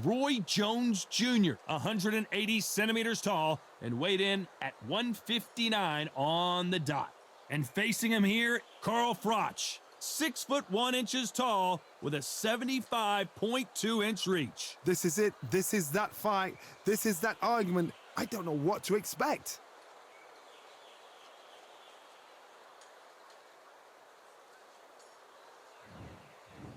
Roy Jones Jr., 180 centimeters tall, and weighed in at 159 on the dot. And facing him here, Froch, 6'1" tall, with a 75.2-inch reach. This is it. This is that fight. This is that argument. I don't know what to expect.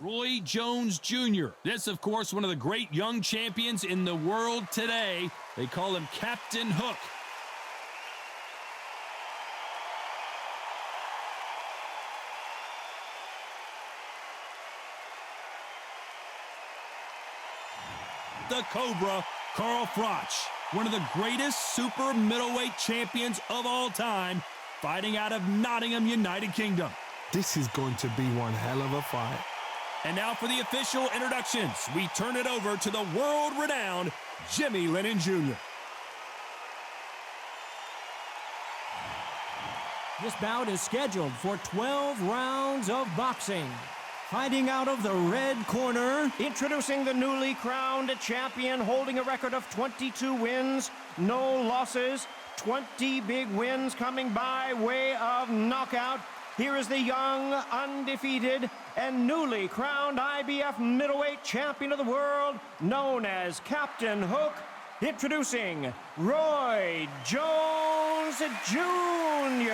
Roy Jones Jr. This, of course, one of the great young champions in the world today. They call him Captain Hook. The Cobra, Froch, one of the greatest super middleweight champions of all time, fighting out of Nottingham, United Kingdom. This is going to be one hell of a fight. And now for the official introductions, we turn it over to the world-renowned Jimmy Lennon Jr. This bout is scheduled for 12 rounds of boxing. Fighting out of the red corner, introducing the newly crowned champion, holding a record of 22 wins, no losses, 20 big wins coming by way of knockout. Here is the young, undefeated, and newly crowned IBF middleweight champion of the world, known as Captain Hook, introducing Roy Jones Jr.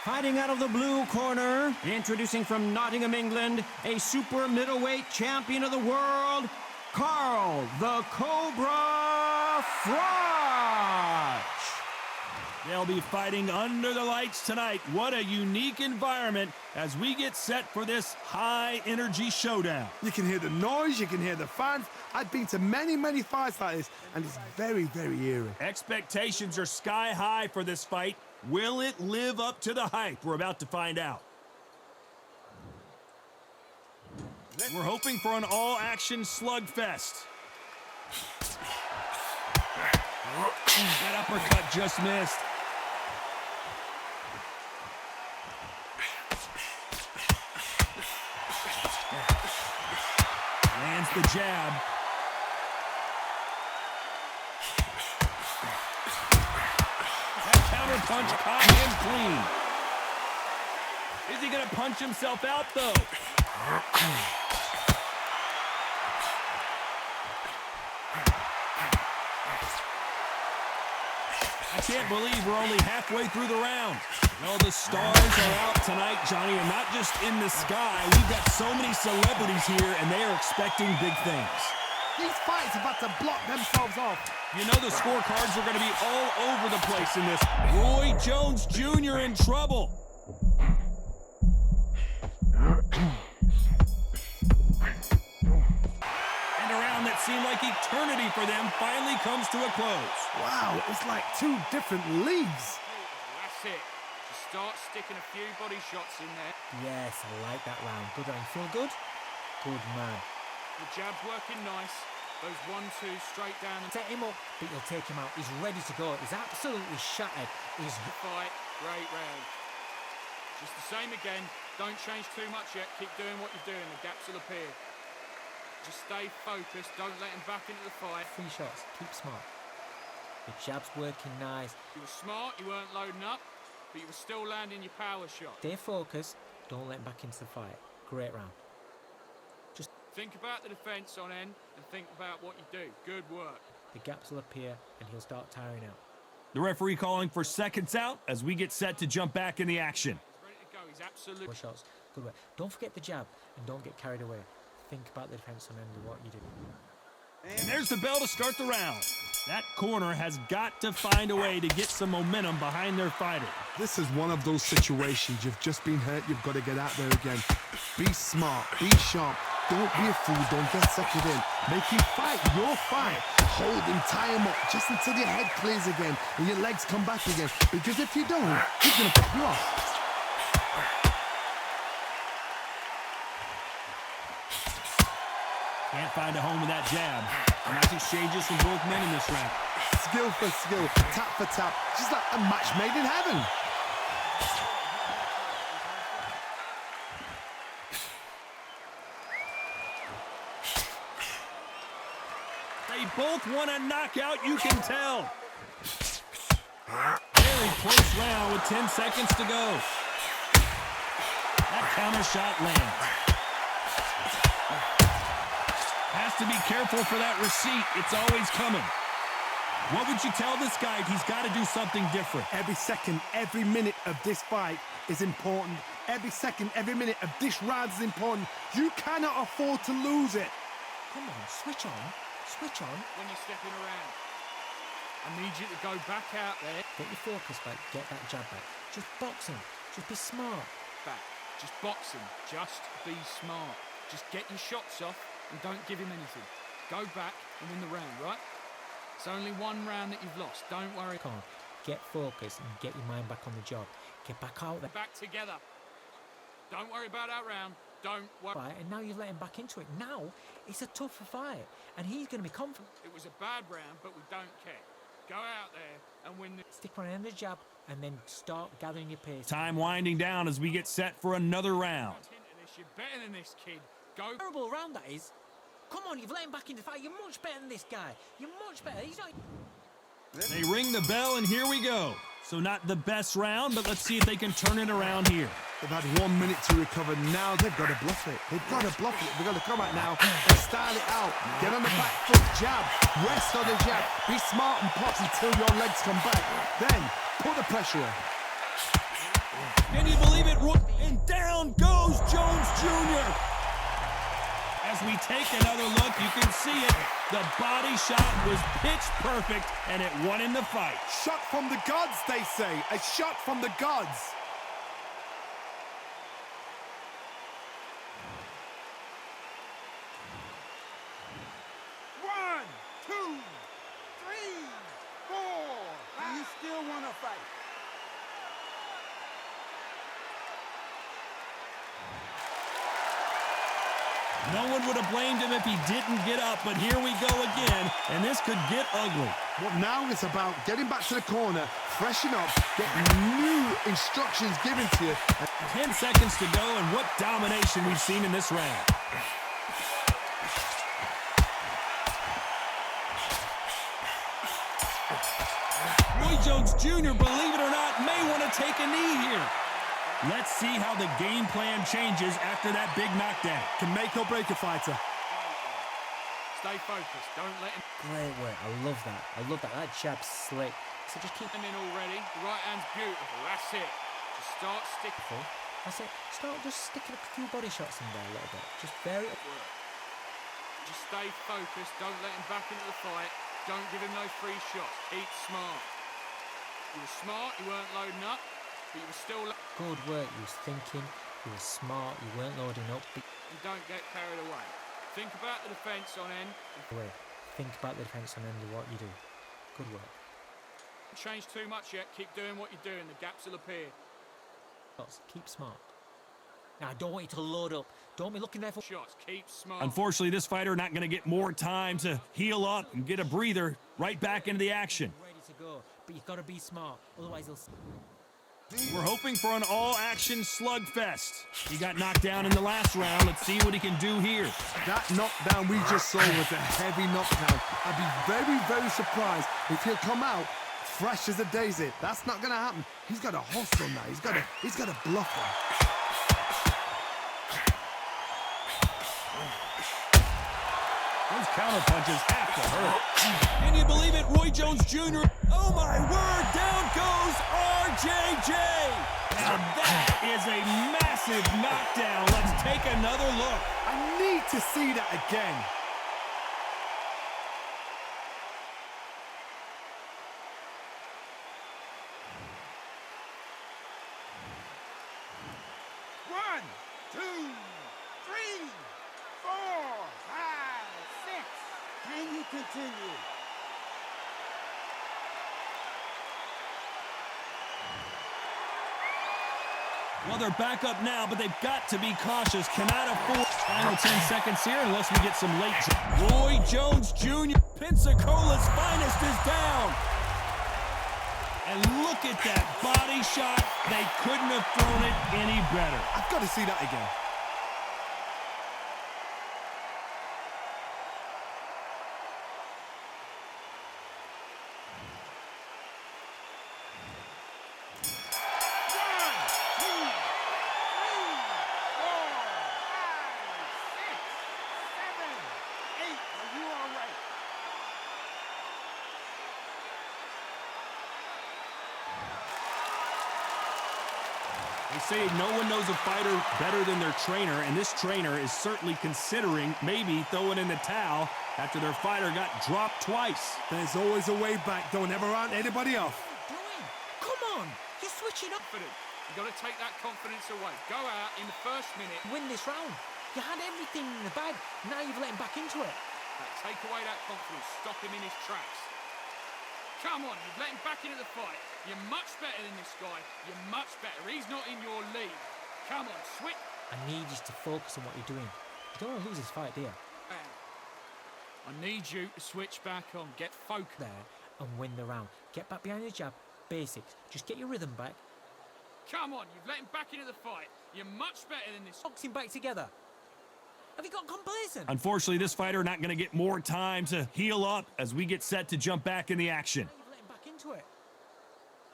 Fighting out of the blue corner, introducing from Nottingham, England, a super middleweight champion of the world, Carl the Cobra Froch. They'll be fighting under the lights tonight. What a unique environment as we get set for this high-energy showdown. You can hear the noise, you can hear the fans. I've been to many, many fights like this, and it's very, very eerie. Expectations are sky high for this fight. Will it live up to the hype? We're about to find out. We're hoping for an all-action slugfest. That uppercut just missed. Lands the jab. That counter punch caught him clean. Is he going to punch himself out, though? I can't believe we're only halfway through the round. Well, the stars are out tonight, Johnny, and not just in the sky. We've got so many celebrities here, and they are expecting big things. These fights are about to block themselves off. You know the scorecards are going to be all over the place in this. Roy Jones Jr. in trouble. And a round that seemed like eternity for them finally comes to a close. Wow, it's like two different leagues. That's it. Just start sticking a few body shots in there. Yes, I like that round. Good round. Feel good? Good man. The jab's working nice. Those 1-2 straight down and Set him up, but you'll take him out. He's ready to go. He's absolutely shattered. He's fight. Great round. Just the same again. Don't change too much yet. Keep doing what you're doing. The gaps will appear. Just stay focused. Don't let him back into the fight. 3 shots. Keep smart. The jab's working nice. You were smart. You weren't loading up, but you were still landing your power shot. Stay focused. Don't let him back into the fight. Great round. Just think about the defense on end and think about what you do. Good work. the gaps will appear and he'll start tiring out. The referee calling for seconds out as we get set to jump back in the action. He's ready to go. He's absolutely... 4 shots. Good work. Don't forget the jab and don't get carried away. Think about the defense on end of what you do. And there's the bell to start the round. That corner has got to find a way to get some momentum behind their fighter. This is one of those situations. You've just been hurt. You've got to get out there again. Be smart. Be sharp. Don't be a fool. Don't get suckered in. Make him fight your fight. Hold him, tie him up just until your head clears again and your legs come back again. Because if you don't, he's going to pop you off. Can't find a home with that jab. Nice exchanges from both men in this round. Skill for skill, tap for tap, just like a match made in heaven. They both want a knockout, you can tell. Very close round with 10 seconds to go. That counter shot lands. Has to be careful for that receipt. It's always coming. What would you tell this guy? He's got to do something different. Every second, every minute of this fight is important. Every second, every minute of this round is important. You cannot afford to lose it. Come on, switch on. Switch on. When you're stepping around, I need you to go back out there. Get your focus back. Get that jab back. Just boxing. Just be smart. Back. Just boxing. Just be smart. Just get your shots off and don't give him anything. Go back and win the round, right? It's only one round that you've lost. Don't worry. Come on. Get focused and get your mind back on the job. Get back out there. Back together. Don't worry about that round. Don't worry. And now you're letting back into it. Now it's a tougher fight, and he's going to be confident. It was a bad round, but we don't care. Go out there and win the... Stick around the jab, and then start gathering your pace. Time winding down as we get set for another round. You're better than this, kid. Go. Terrible round that is. Come on, you've let him back into the fight. You're much better than this guy. You're much better. He's not... They ring the bell, and here we go. So not the best round, but let's see if they can turn it around here. They've had 1 minute to recover. Now they've got to bluff it. They've got to bluff it. They've got to come out now and style it out. Get on the back foot, jab. Rest on the jab. Be smart and pop until your legs come back. Then put the pressure on. Can you believe it? And down goes Jones Jr. As we take another look, you can see it. The body shot was pitch perfect, and it won him the fight. Shot from the gods, they say. A shot from the gods. One, two, three, four. Do you still want to fight? No one would have blamed him if he didn't get up, but here we go again, and this could get ugly. But now it's about getting back to the corner, freshen up, get new instructions given to you. 10 seconds to go, and what domination we've seen in this round. Roy Jones Jr., believe it or not, may want to take a knee here. Let's see how the game plan changes after that big knockdown. Can make or break a fighter. Stay focused. Don't let him... Great work. I love that. I love that. That jab's slick. So just keep him in already. The right hand's beautiful. That's it. Just start sticking. That's it. Start just sticking a few body shots in there a little bit. Just very... Just stay focused. Don't let him back into the fight. Don't give him no free shots. Keep smart. You were smart. You weren't loading up. But you were still... Good work. You was thinking. You were smart. You weren't loading up. But... And don't get carried away. Think about the defence on end. Think about the defence on end of what you do. Good work. Don't change too much yet. Keep doing what you're doing. The gaps will appear. Keep smart. Now, I don't want you to load up. Don't be looking there for shots. Keep smart. Unfortunately, this fighter not going to get more time to heal up and get a breather right back into the action. Ready to go, but you've got to be smart. Otherwise, he'll... We're hoping for an all-action slugfest. He got knocked down in the last round. Let's see what he can do here. That knockdown we just saw was a heavy knockdown. I'd be very, very surprised if he'll come out fresh as a daisy. That's not going to happen. He's got a hustle now. He's got a bluffer. Those counter punches have to hurt. Can you believe it? Roy Jones Jr. Oh my word, down goes RJJ. Now that is a massive knockdown. Let's take another look. I need to see that again. One, two, three, four, five, six. Can you continue? Well, they're back up now, but they've got to be cautious. Cannot afford final 10 seconds here unless we get some late. Roy Jones Jr. Pensacola's finest is down. And look at that body shot. They couldn't have thrown it any better. I've got to see that again. They say no one knows a fighter better than their trainer, and this trainer is certainly considering maybe throwing in the towel after their fighter got dropped twice. There's always a way back. Don't ever round anybody off. Come on, you're switching up. You've got to take that confidence away. Go out in the first minute. Win this round. You had everything in the bag. Now you've let him back into it. Take away that confidence. Stop him in his tracks. Come on, you've let him back into the fight. You're much better than this guy. You're much better. He's not in your league. Come on, switch. I need you to focus on what you're doing. You don't want to lose this fight, do you? I need you to switch back on. Get focused there and win the round. Get back behind your jab. Basics. Just get your rhythm back. Come on, you've let him back into the fight. You're much better than this. Boxing back together. Have you got complacent? Unfortunately, this fighter not going to get more time to heal up as we get set to jump back in the action. You've let him back into it.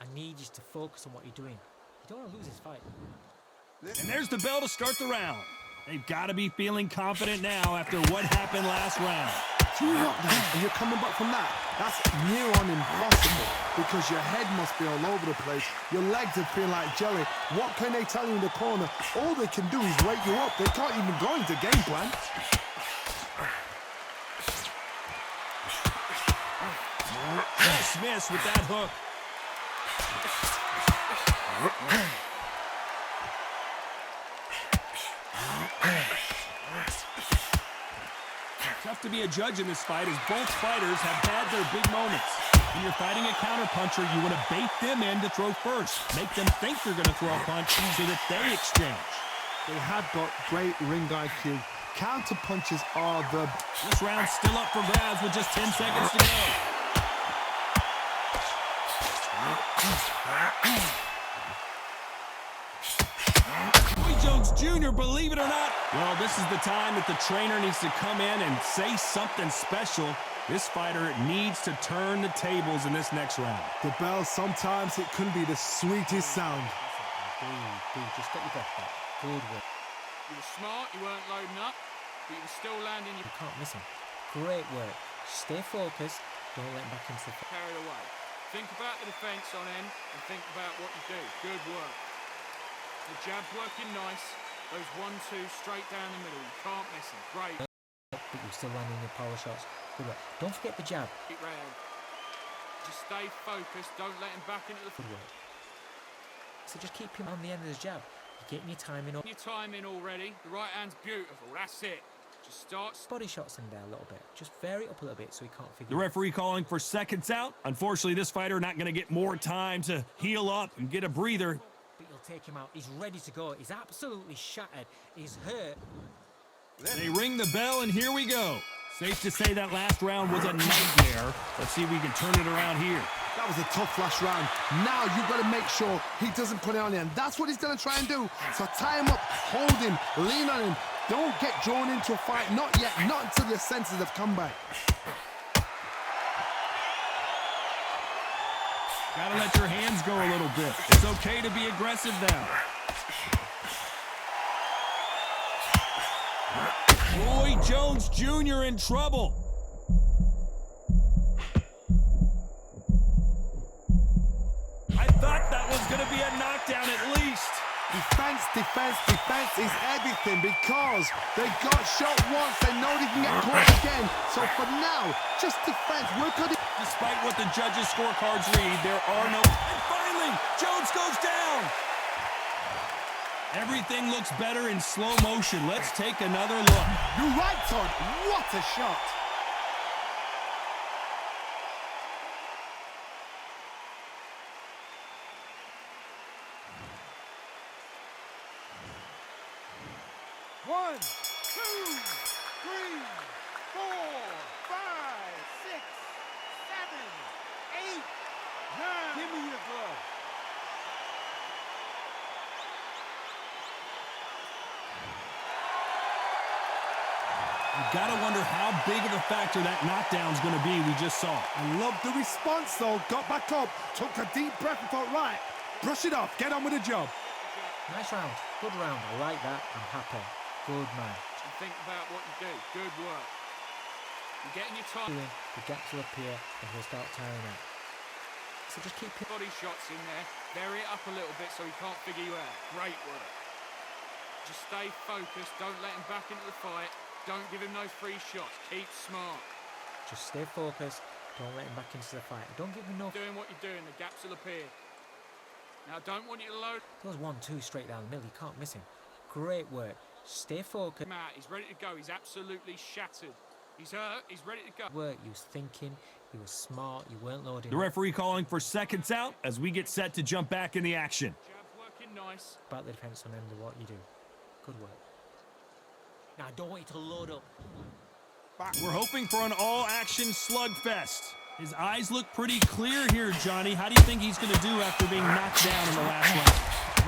I need you to focus on what you're doing. You don't want to lose this fight. And there's the bell to start the round. They've got to be feeling confident now after what happened last round. 2 knockdowns and you're coming back from that. That's near on impossible because your head must be all over the place. Your legs are feeling like jelly. What can they tell you in the corner? All they can do is wake you up. They can't even go into game plan. Nice miss with that hook. Tough to be a judge in this fight as both fighters have had their big moments. When you're fighting a counterpuncher, you want to bait them in to throw first. Make them think they're going to throw a punch so that they exchange. They have got great ring IQ. Counter punches are the... This round's still up for grabs with just 10 seconds to go. Roy Jones Jr., believe it or not. Well, this is the time that the trainer needs to come in and say something special. This fighter needs to turn the tables in this next round. The bell, sometimes it can be the sweetest sound. Breathe. Just get your breath back. Good work. You were smart, you weren't loading up, but you were still landing your... You can't miss him. Great work. Stay focused. Don't let him back into the fight. Carried away. Think about the defence on end and think about what you do. Good work. The jab's working nice. Those 1-2 straight down the middle. You can't miss them. Great. But you're still landing your power shots. Good work. Don't forget the jab. Keep round. Just stay focused. Don't let him back into the... Good work. So just keep him on the end of his jab. You're getting your timing up. Your timing already. The right hand's beautiful. That's it. Just start... Body shots in there a little bit. Just vary it up a little bit so he can't figure The it out. referee calling for seconds out. Unfortunately, this fighter not going to get more time to heal up and get a breather. But you'll take him out. He's ready to go. He's absolutely shattered. He's hurt. They ring the bell, and here we go. Safe to say that last round was a nightmare. Let's see if we can turn it around here. That was a tough last round. Now you've got to make sure he doesn't put it on him. That's what he's going to try and do. So tie him up, hold him, lean on him. Don't get drawn into a fight. Not yet. Not until your senses have come back. Gotta let your hands go a little bit. It's okay to be aggressive now. Roy Jones Jr. in trouble. I thought that was going to be a knockdown at least. Defense, defense, defense is everything because they got shot once. They know they can get caught again. So for now, just defense. Work on it. Despite what the judges' scorecards read, there are no... And finally, Jones goes down. Everything looks better in slow motion. Let's take another look. You're right, Todd. What a shot. One, two, three, 4, 5, 6, 7, 8, 9. Give me your glove. You gotta wonder how big of a factor that knockdown's gonna be we just saw. I love the response, though. Got back up, took a deep breath and thought, right, brush it off, get on with the job. Nice round. Good round. I like that. I'm happy. Good man. And think about what you do. Good work. You're getting your time. The gaps will appear and he'll start tiring out. So just keep it. Body shots in there. Vary it up a little bit so he can't figure you out. Great work. Just stay focused. Don't let him back into the fight. Don't give him those free shots. Keep smart. Just stay focused. Don't let him back into the fight. Don't give him no. Doing what you're doing. The gaps will appear. Now, don't want you to load. Those 1-2 straight down the middle. You can't miss him. Great work. Stay focused. Matt, he's ready to go. He's absolutely shattered. He's hurt. He's ready to go. Work. You was thinking. You was smart. You weren't loading. The referee calling for seconds out as we get set to jump back in the action. Jab working nice. About the defense on end of what you do. Good work. Now, I don't want you to load up. We're hoping for an all-action slugfest. His eyes look pretty clear here, Johnny. How do you think he's going to do after being knocked down in the last round?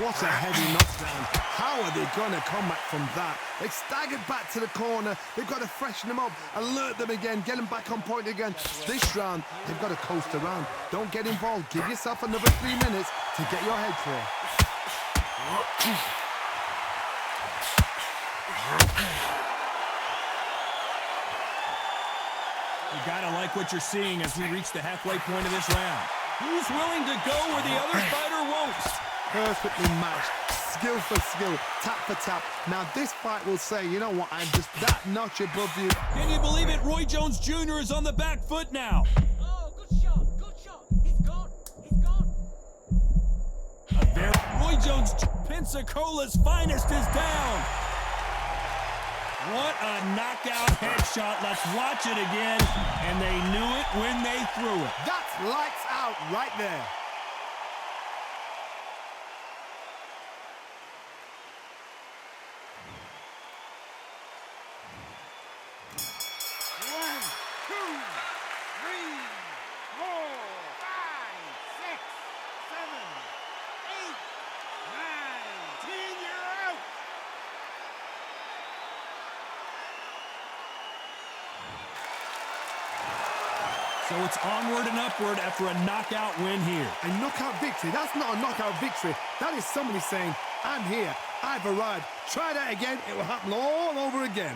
What a heavy knockdown. How are they going to come back from that? They staggered back to the corner. They've got to freshen them up, alert them again, get them back on point again. This round, they've got to coast around. Don't get involved. Give yourself another 3 minutes to get your head clear. You gotta like what you're seeing as we reach the halfway point of this round. Who's willing to go where the other fighter won't? Perfectly matched, skill for skill, tap for tap. Now this fight will say, you know what, I'm just that notch above you. Can you believe it? Roy Jones Jr. is on the back foot now. Oh, good shot. Good shot. He's gone. He's gone. Roy Jones, Pensacola's finest is down. What a knockout headshot. Let's watch it again. And they knew it when they threw it. That's lights out right there. So it's onward and upward after a knockout win here. A knockout victory, that's not a knockout victory. That is somebody saying, I'm here, I've arrived. Try that again, it will happen all over again.